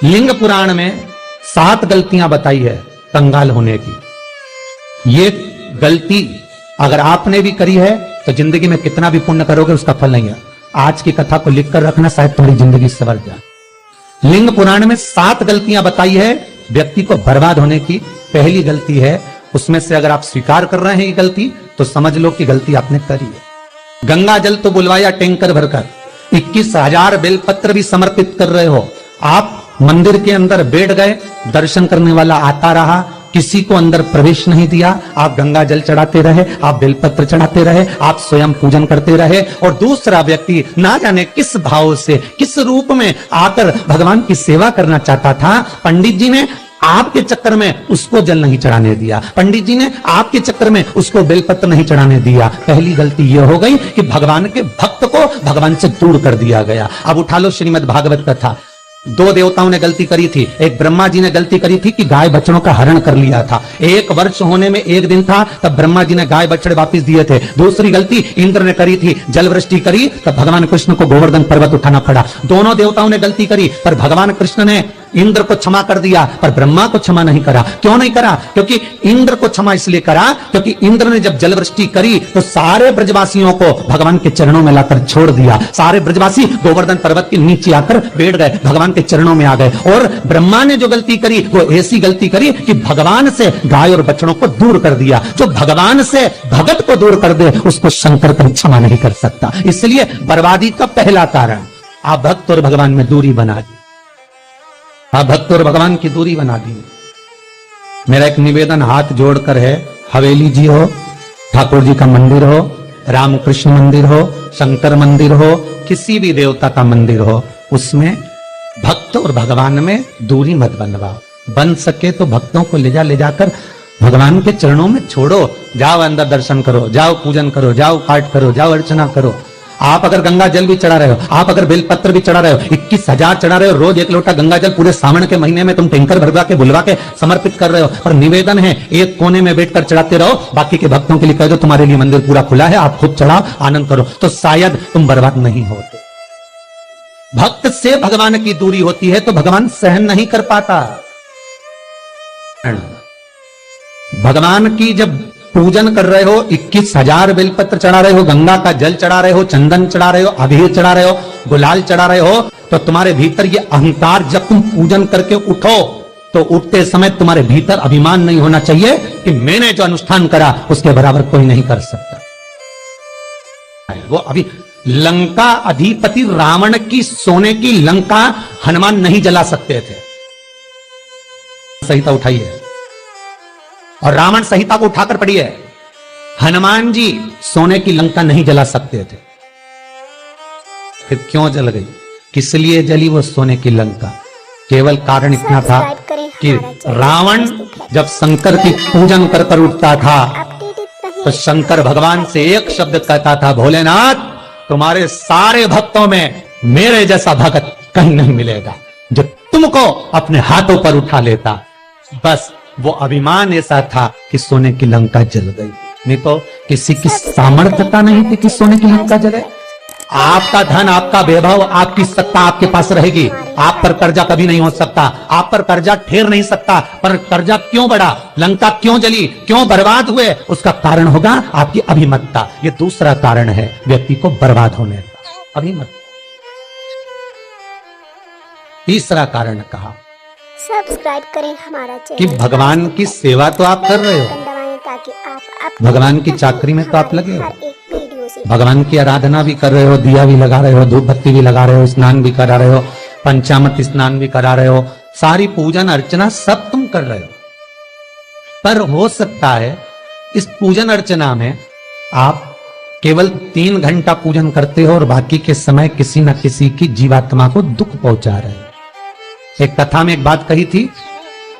लिंग पुराण में 7 गलतियां बताई है कंगाल होने की। ये गलती अगर आपने भी करी है तो जिंदगी में कितना भी पुण्य करोगे उसका फल नहीं है। आज की कथा को लिखकर रखना, शायद तुम्हारी जिंदगी सवर जाए। लिंग पुराण में 7 गलतियां बताई है व्यक्ति को बर्बाद होने की। पहली गलती है, उसमें से अगर आप स्वीकार कर रहे हैं ये गलती तो समझ लो कि गलती आपने करी है। गंगा जल तो बुलवाया टैंकर भरकर, 21,000 बेलपत्र भी समर्पित कर रहे हो। आप मंदिर के अंदर बैठ गए, दर्शन करने वाला आता रहा, किसी को अंदर प्रवेश नहीं दिया। आप गंगा जल चढ़ाते रहे, आप बेलपत्र चढ़ाते रहे, आप स्वयं पूजन करते रहे, और दूसरा व्यक्ति ना जाने किस भाव से, किस रूप में आकर भगवान की सेवा करना चाहता था। पंडित जी ने आपके चक्कर में उसको जल नहीं चढ़ाने दिया, पंडित जी ने आपके चक्कर में उसको बेलपत्र नहीं चढ़ाने दिया। पहली गलती यह हो गई कि भगवान के भक्त को भगवान से दूर कर दिया गया। अब उठा लो श्रीमद् भागवत कथा। 2 देवताओं ने गलती करी थी। एक ब्रह्मा जी ने गलती करी थी कि गाय बछड़ों का हरण कर लिया था। 1 वर्ष होने में 1 दिन था तब ब्रह्मा जी ने गाय बछड़े वापस दिए थे। दूसरी गलती इंद्र ने करी थी, जल वृष्टि करी तब भगवान कृष्ण को गोवर्धन पर्वत उठाना पड़ा। दोनों देवताओं ने गलती करी पर भगवान कृष्ण ने इंद्र को क्षमा कर दिया पर ब्रह्मा को क्षमा नहीं करा। क्यों नहीं करा? क्योंकि इंद्र को क्षमा इसलिए करा क्योंकि इंद्र ने जब जल वृष्टि करी तो सारे ब्रजवासियों को भगवान के चरणों में लाकर छोड़ दिया। सारे ब्रजवासी गोवर्धन पर्वत के नीचे आकर बैठ गए, भगवान के चरणों में आ गए। और ब्रह्मा ने जो गलती करी वो ऐसी गलती करी कि भगवान से गाय और बछड़ों को दूर कर दिया। जो भगवान से भगत को दूर कर दे उसको शंकर कभी क्षमा नहीं कर सकता। इसलिए बर्बादी का पहला कारण आप भक्त और भगवान में दूरी बना दी। आप भक्त और भगवान की दूरी बना दी। मेरा एक निवेदन हाथ जोड़कर है, हवेली जी हो, ठाकुर जी का मंदिर हो, रामकृष्ण मंदिर हो, शंकर मंदिर हो, किसी भी देवता का मंदिर हो, उसमें भक्त और भगवान में दूरी मत बनवाओ। बन सके तो भक्तों को ले जाकर भगवान के चरणों में छोड़ो। जाओ अंदर दर्शन करो, जाओ पूजन करो, जाओ पाठ करो, जाओ अर्चना करो। आप अगर गंगा जल भी चढ़ा रहे हो, आप अगर बेलपत्र भी चढ़ा रहे हो, 21,000 चढ़ा रहे हो, रोज 1 लोटा गंगा जल पूरे सावन के महीने में तुम टैंकर भरवा के बुलवा के समर्पित कर रहे हो। और निवेदन है एक कोने में बैठकर चढ़ाते रहो, बाकी के भक्तों के लिए कह दो तुम्हारे लिए मंदिर पूरा खुला है, आप खुद चढ़ाओ, आनंद करो, तो शायद तुम बर्बाद नहीं होते। भक्त से भगवान की दूरी होती है तो भगवान सहन नहीं कर पाता। भगवान की जब पूजन कर रहे हो, 21,000 बेलपत्र चढ़ा रहे हो, गंगा का जल चढ़ा रहे हो, चंदन चढ़ा रहे हो, अबीर चढ़ा रहे हो, गुलाल चढ़ा रहे हो, तो तुम्हारे भीतर ये अहंकार, जब तुम पूजन करके उठो तो उठते समय तुम्हारे भीतर अभिमान नहीं होना चाहिए कि मैंने जो अनुष्ठान करा उसके बराबर कोई नहीं कर सकता। वो अभी लंका अधिपति रावण की सोने की लंका हनुमान नहीं जला सकते थे। संहिता उठाई है और रावण संहिता को उठाकर पढ़ी है। हनुमान जी सोने की लंका नहीं जला सकते थे। फिर क्यों जल गई? किस लिए जली वो सोने की लंका? केवल कारण इतना था कि रावण जब शंकर की पूजन कर कर उठता था तो शंकर भगवान से एक शब्द कहता था, भोलेनाथ तुम्हारे सारे भक्तों में मेरे जैसा भक्त कहीं नहीं मिलेगा जो तुमको अपने हाथों पर उठा लेता। बस वो अभिमान ऐसा था कि सोने की लंका जल गई, नहीं तो किसी की सामर्थ्यता नहीं थी कि सोने की लंका जले। आपका धन, आपका वैभव, आपकी सत्ता आपके पास रहेगी, आप पर कर्जा कभी नहीं हो सकता, आप पर कर्जा ठहर नहीं सकता। पर कर्जा क्यों बढ़ा, लंका क्यों जली, क्यों बर्बाद हुए, उसका कारण होगा आपकी अभिमतता। ये दूसरा कारण है व्यक्ति को बर्बाद होने का, अभिमतता। तीसरा कारण कहा सब्सक्राइब करें हमारा चैनल कि भगवान की सेवा तो आप कर रहे हो, ताकि आप भगवान की चाकरी में तो आप लगे हो, वीडियो से भगवान की आराधना भी कर रहे हो, दिया भी लगा रहे हो, धूप बत्ती भी लगा रहे हो, स्नान भी करा रहे हो, पंचामृत स्नान भी करा रहे हो, सारी पूजन अर्चना सब तुम कर रहे हो। पर हो सकता है इस पूजन अर्चना में आप केवल 3 घंटा पूजन करते हो और बाकी के समय किसी न किसी की जीवात्मा को दुख पहुंचा रहे हो। एक कथा में एक बात कही थी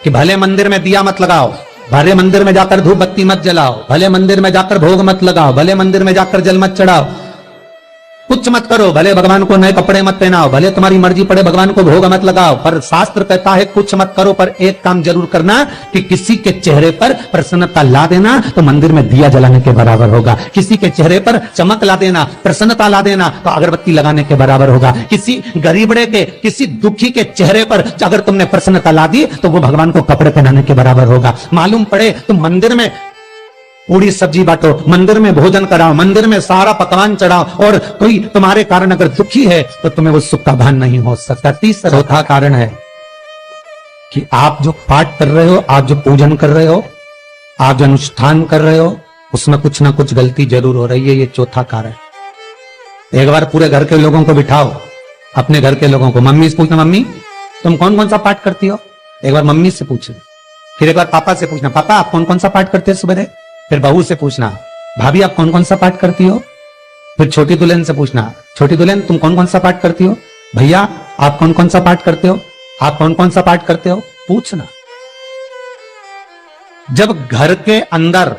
कि भले मंदिर में दिया मत लगाओ, भले मंदिर में जाकर धूप बत्ती मत जलाओ, भले मंदिर में जाकर भोग मत लगाओ, भले मंदिर में जाकर जल मत चढ़ाओ, कुछ कुछ मत करो, भले भगवान को नए कपड़े मत पहनाओ, भले तुम्हारी मर्जी पड़े भगवान को भोग मत लगाओ, पर शास्त्र कहता है कुछ मत करो, पर एक काम जरूर करना कि किसी के चेहरे पर प्रसन्नता ला देना तो मंदिर में दिया जलाने के बराबर होगा। किसी के चेहरे पर चमक ला देना, प्रसन्नता ला देना तो अगरबत्ती लगाने के बराबर होगा। किसी गरीबड़े के, किसी दुखी के चेहरे पर अगर तुमने प्रसन्नता ला दी तो वो भगवान को कपड़े पहनाने के बराबर होगा। मालूम पड़े तुम मंदिर में पूरी सब्जी बांटो, मंदिर में भोजन कराओ, मंदिर में सारा पकवान चढ़ाओ और कोई तुम्हारे कारण अगर दुखी है तो तुम्हें वो सुख का भान नहीं हो सकता। तीसरा चौथा कारण है कि आप जो पाठ कर रहे हो, आप जो पूजन कर रहे हो, आप जो अनुष्ठान कर रहे हो, उसमें कुछ ना कुछ गलती जरूर हो रही है। ये चौथा कारण। एक बार पूरे घर के लोगों को बिठाओ, अपने घर के लोगों को, मम्मी से पूछना मम्मी तुम कौन कौन सा पाठ करती हो, एक बार मम्मी से पूछना, फिर एक बार पापा से पूछना पापा आप कौन कौन सा पाठ करते हो सुबह, फिर बहू से पूछना भाभी आप कौन कौन सा पाठ करती हो, फिर छोटी दुल्हन से पूछना छोटी दुल्हन तुम कौन कौन सा पाठ करती हो, भैया आप कौन कौन सा पाठ करते हो, आप कौन कौन सा पाठ करते हो, पूछना। जब घर के अंदर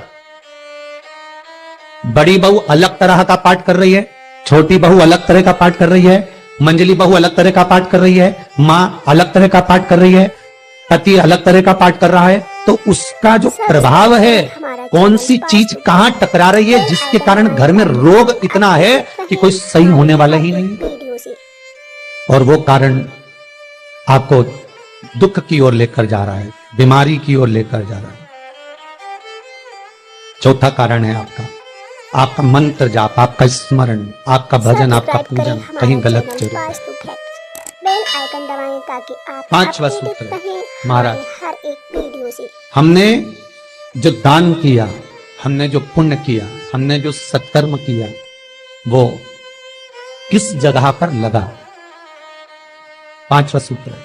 बड़ी बहू अलग तरह का पाठ कर रही है, छोटी बहू अलग तरह का पाठ कर रही है, मंजली बहू अलग तरह का पाठ कर रही है, मां अलग तरह का पाठ कर रही है, पति अलग तरह का पाठ कर रहा है, तो उसका जो प्रभाव है, कौन सी चीज कहां टकरा रही है जिसके कारण घर में रोग इतना है कि कोई सही होने वाला ही नहीं, और वो कारण आपको दुख की ओर लेकर जा रहा है, बीमारी की ओर लेकर जा रहा है। चौथा कारण है आपका मंत्र जाप, आपका स्मरण, आपका भजन, आपका पूजन कहीं गलत चल रहा है। बेल आइकन दबाएं ताकि आप पांचवा अपडेटेड सूत्र रहें महाराज, हर एक वीडियो से। हमने जो दान किया, हमने जो पुण्य किया, हमने जो सत्कर्म किया, वो किस जगह पर लगा। पांचवा सूत्र है,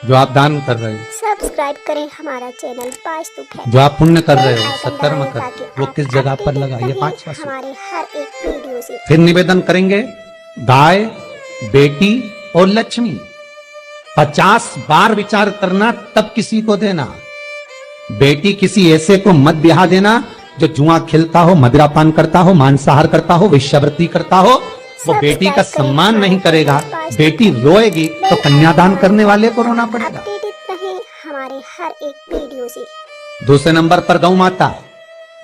जो आप दान कर रहे हो, सब्सक्राइब करें हमारा चैनल वास्तु है। जो आप पुण्य कर रहे हो, सत्कर्म कर रहे हो, वो किस जगह पर लगा, ये पांचवा सूत्र। हमारे हर एक वीडियो से। फिर निवेदन करेंगे, गाय, बेटी और लक्ष्मी 50 बार विचार करना तब किसी को देना। बेटी किसी ऐसे को मत ब्याह देना जो जुआ खेलता हो, मदिरापान करता हो, मांसाहार करता हो, वेश्यावृत्ति करता हो, वो बेटी का सम्मान नहीं करेगा। बेटी रोएगी तो कन्यादान करने वाले को रोना पड़ेगा। अपडेटेड रहें हमारे हर एक वीडियो से। दूसरे नंबर पर गौ माता,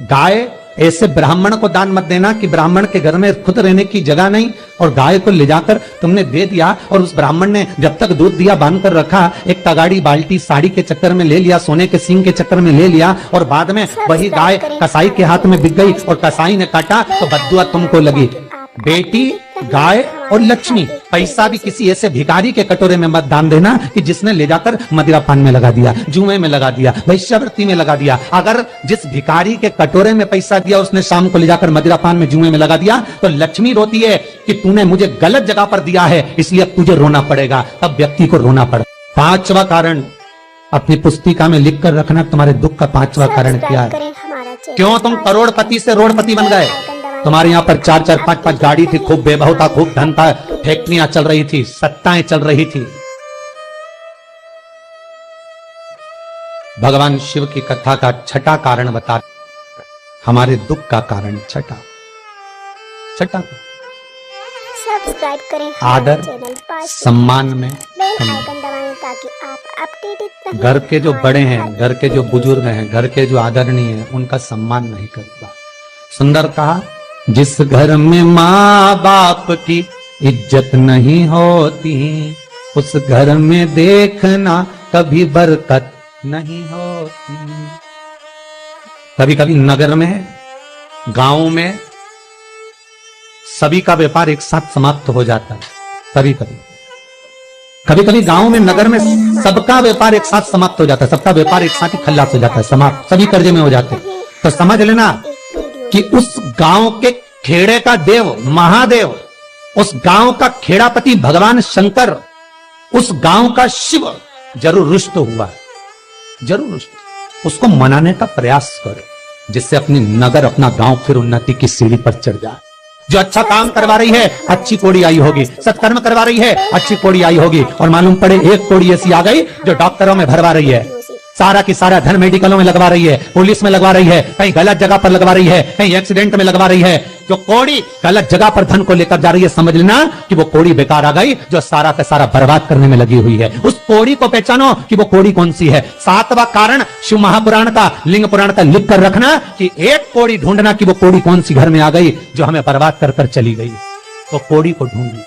गाय ऐसे ब्राह्मण को दान मत देना कि ब्राह्मण के घर में खुद रहने की जगह नहीं और गाय को ले जाकर तुमने दे दिया और उस ब्राह्मण ने जब तक दूध दिया बांध कर रखा, एक तगाड़ी बाल्टी साड़ी के चक्कर में ले लिया, सोने के सींग के चक्कर में ले लिया और बाद में वही गाय कसाई के हाथ में बिक गई और कसाई ने काटा तो बद्दुआ तुमको लगी। बेटी, गाय और लक्ष्मी, पैसा भी किसी ऐसे भिखारी के कटोरे में मत दान देना कि जिसने ले जाकर मदिरापान में लगा दिया, जुए में लगा दिया, वेश्यावृत्ति में लगा दिया। अगर जिस भिखारी के कटोरे में पैसा दिया उसने शाम को ले जाकर मदिरापान में, जुए में लगा दिया तो लक्ष्मी रोती है कि तूने मुझे गलत जगह पर दिया है, इसलिए अब तुझे रोना पड़ेगा। तब व्यक्ति को रोना पड़े। पांचवा कारण अपनी पुस्तिका में लिख कर रखना, तुम्हारे दुख का पांचवा कारण क्या है। क्यों तुम करोड़पति से रोड़पति बन गए? तुम्हारे यहाँ पर 4-4, 5-5 गाड़ी थी, खूब वैभव था, खूब धन था, फैक्ट्रियां चल रही थी, सत्ताएं चल रही थी। भगवान शिव की कथा का छठा कारण बता, हमारे दुख का कारण छठा सब्सक्राइब करें आदर सम्मान में बेल आइकन दबाएं ताकि आप अपडेटेड रहें। घर के जो बड़े हैं, घर के जो बुजुर्ग हैं, घर के जो आदरणीय हैं, उनका सम्मान नहीं करता। सुंदर कहा, जिस घर में माँ बाप की इज्जत नहीं होती, उस घर में देखना कभी बरकत नहीं होती। कभी कभी नगर में, गांव में सभी का व्यापार एक साथ समाप्त हो जाता है। कभी कभी गांव में, नगर में सबका व्यापार एक साथ समाप्त हो जाता है, सबका व्यापार एक साथ ही खल्लास हो जाता है, समाप्त, सभी कर्जे में हो जाते हैं। तो समझ लेना कि उस गांव के खेड़े का देव महादेव, उस गांव का खेड़ापति भगवान शंकर, उस गांव का शिव जरूर रुष्ट हुआ है, जरूर रुष्ट। उसको मनाने का प्रयास करो जिससे अपनी नगर, अपना गांव फिर उन्नति की सीढ़ी पर चढ़ जाए। जो अच्छा काम करवा रही है अच्छी कोड़ी आई होगी, सत्कर्म करवा रही है अच्छी कोड़ी आई होगी, और मालूम पड़े एक कोड़ी ऐसी आ गई जो डॉक्टरों में भरवा रही है, सारा की सारा धन मेडिकलों में लगवा रही है, पुलिस में लगवा रही है, कहीं गलत जगह पर लगवा रही है, कहीं एक्सीडेंट में लगवा रही है। जो कौड़ी गलत जगह पर धन को लेकर जा रही है, समझ लेना कि वो कौड़ी बेकार आ गई, जो सारा का सारा बर्बाद करने में लगी हुई है। उस कौड़ी को पहचानो कि वो कौड़ी कौन सी है। 7वां कारण शिव महापुराण का, लिंग पुराण का लिख कर रखना कि एक कौड़ी ढूंढना कि वो कौड़ी कौन सी घर में आ गई जो हमें बर्बाद कर कर चली गई। वो कौड़ी को ढूंढी।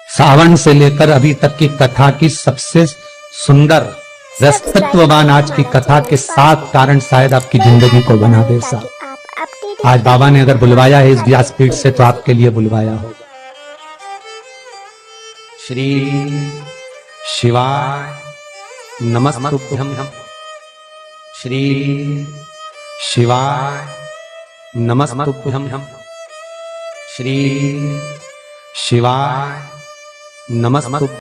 सावन से लेकर अभी तक की कथा की सबसे सुंदर रसतत्ववान आज की कथा के 7 कारण शायद आपकी जिंदगी को बना दे। साहब आप अपडेटेड आज बाबा ने अगर बुलवाया है इस व्यासपीठ से तो आपके लिए बुलवाया होगा। श्री शिवाय नमस्तुभ्यं। श्री शिवाय नमस्तुभ्यं। श्री शिवाय नमस्तुभ्यं।